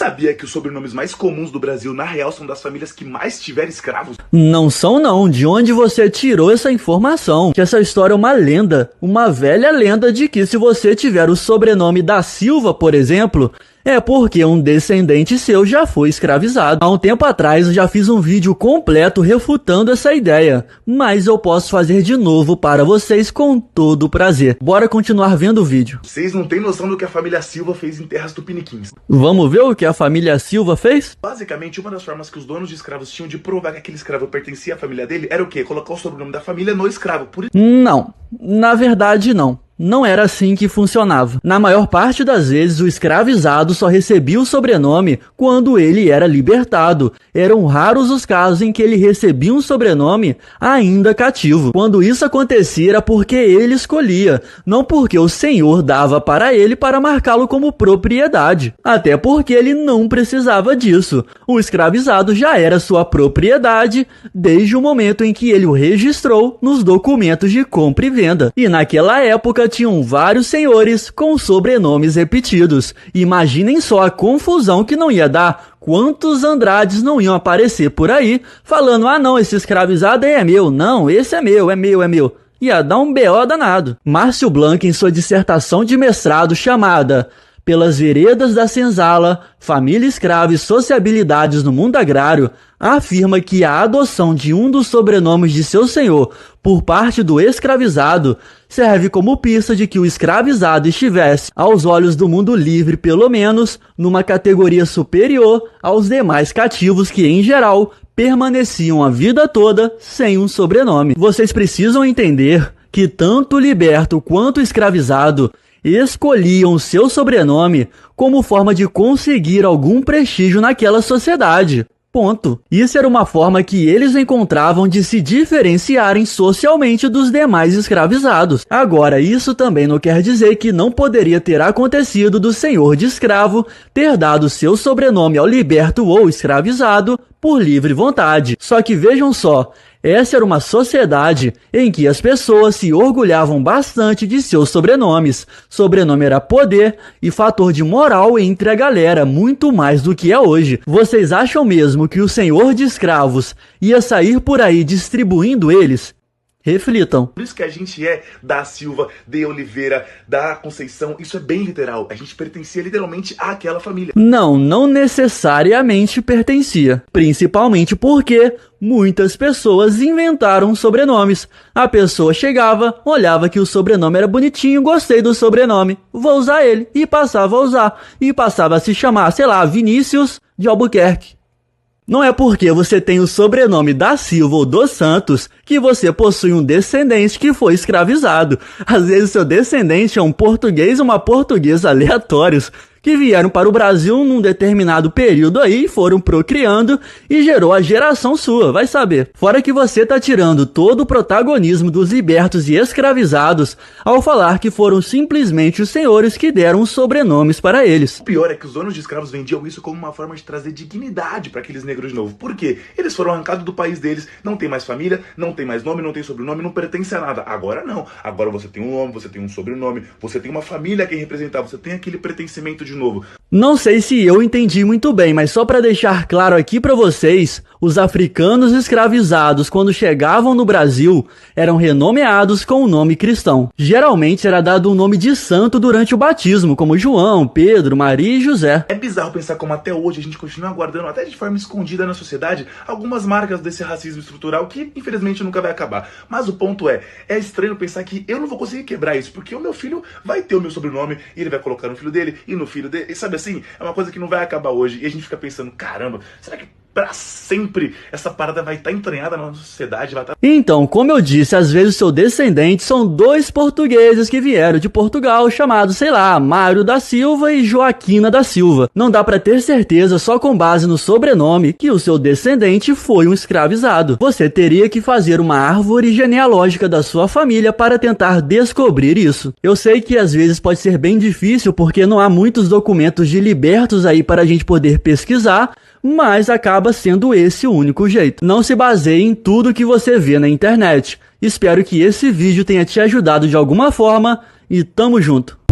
sabia que os sobrenomes mais comuns do Brasil, na real, são das famílias que mais tiveram escravos? Não são não. De onde você tirou essa informação? Que essa história é uma lenda, uma velha lenda de que se você tiver o sobrenome da Silva, por exemplo, é porque um descendente seu já foi escravizado. Há um tempo atrás eu já fiz um vídeo completo refutando essa ideia, mas eu posso fazer de novo para vocês com todo o prazer. Bora continuar vendo o vídeo. Vocês não têm noção do que a família Silva fez em terras tupiniquins. Vamos ver o que a família Silva fez? Basicamente, uma das formas que os donos de escravos tinham de provar que aquele escravo pertencia à família dele era o quê? Colocar o sobrenome da família no escravo. Por isso... Não, na verdade não. Não era assim que funcionava. Na maior parte das vezes, o escravizado só recebia o sobrenome quando ele era libertado. Eram raros os casos em que ele recebia um sobrenome ainda cativo. Quando isso acontecia era porque ele escolhia, não porque o senhor dava para ele para marcá-lo como propriedade. Até porque ele não precisava disso. O escravizado já era sua propriedade desde o momento em que ele o registrou nos documentos de compra e venda. E naquela época tinham vários senhores com sobrenomes repetidos. Imaginem só a confusão que não ia dar. Quantos Andrades não iam aparecer por aí falando: ah não, esse escravizado aí é meu, não, esse é meu, é meu, é meu. Ia dar um BO danado. Márcio Blanc, em sua dissertação de mestrado chamada Pelas Veredas da Senzala, Família Escrava e Sociabilidades no Mundo Agrário, afirma que a adoção de um dos sobrenomes de seu senhor por parte do escravizado serve como pista de que o escravizado estivesse, aos olhos do mundo livre pelo menos, numa categoria superior aos demais cativos que, em geral, permaneciam a vida toda sem um sobrenome. Vocês precisam entender que tanto o liberto quanto o escravizado escolhiam seu sobrenome como forma de conseguir algum prestígio naquela sociedade. Ponto. Isso era uma forma que eles encontravam de se diferenciarem socialmente dos demais escravizados. Agora, isso também não quer dizer que não poderia ter acontecido do senhor de escravo ter dado seu sobrenome ao liberto ou escravizado por livre vontade. Só que vejam só, essa era uma sociedade em que as pessoas se orgulhavam bastante de seus sobrenomes. Sobrenome era poder e fator de moral entre a galera, muito mais do que é hoje. Vocês acham mesmo que o senhor de escravos ia sair por aí distribuindo eles? Reflitam. Por isso que a gente é da Silva, de Oliveira, da Conceição, isso é bem literal. A gente pertencia literalmente àquela família. Não necessariamente pertencia. Principalmente porque muitas pessoas inventaram sobrenomes. A pessoa chegava, olhava que o sobrenome era bonitinho, gostei do sobrenome, vou usar ele. E passava a usar. E passava a se chamar, sei lá, Vinícius de Albuquerque. Não é porque você tem o sobrenome da Silva ou dos Santos que você possui um descendente que foi escravizado. Às vezes seu descendente é um português ou uma portuguesa aleatórios que vieram para o Brasil num determinado período aí, foram procriando e gerou a geração sua, vai saber. Fora que você tá tirando todo o protagonismo dos libertos e escravizados ao falar que foram simplesmente os senhores que deram os sobrenomes para eles. O pior é que os donos de escravos vendiam isso como uma forma de trazer dignidade para aqueles negros de novo. Por quê? Eles foram arrancados do país deles, não tem mais família, não tem mais nome, não tem sobrenome, não pertence a nada. Agora não. Agora você tem um nome, você tem um sobrenome, você tem uma família a quem representar, você tem aquele pertencimento de novo. Não sei se eu entendi muito bem, mas só para deixar claro aqui para vocês, os africanos escravizados, quando chegavam no Brasil, eram renomeados com o nome cristão. Geralmente era dado um nome de santo durante o batismo, como João, Pedro, Maria e José. É bizarro pensar como até hoje a gente continua guardando, até de forma escondida na sociedade, algumas marcas desse racismo estrutural que, infelizmente, nunca vai acabar. Mas o ponto é estranho pensar que eu não vou conseguir quebrar isso, porque o meu filho vai ter o meu sobrenome, e ele vai colocar no filho dele, e no filho dele, e sabe assim? É uma coisa que não vai acabar hoje, e a gente fica pensando, caramba, será que pra sempre essa parada vai estar entranhada na nossa sociedade? Vai estar... Então, como eu disse, às vezes seu descendente são dois portugueses que vieram de Portugal, chamados, sei lá, Mário da Silva e Joaquina da Silva. Não dá pra ter certeza só com base no sobrenome que o seu descendente foi um escravizado. Você teria que fazer uma árvore genealógica da sua família para tentar descobrir isso. Eu sei que às vezes pode ser bem difícil porque não há muitos documentos de libertos aí para a gente poder pesquisar, mas acaba sendo esse o único jeito. Não se baseie em tudo que você vê na internet. Espero que esse vídeo tenha te ajudado de alguma forma e tamo junto!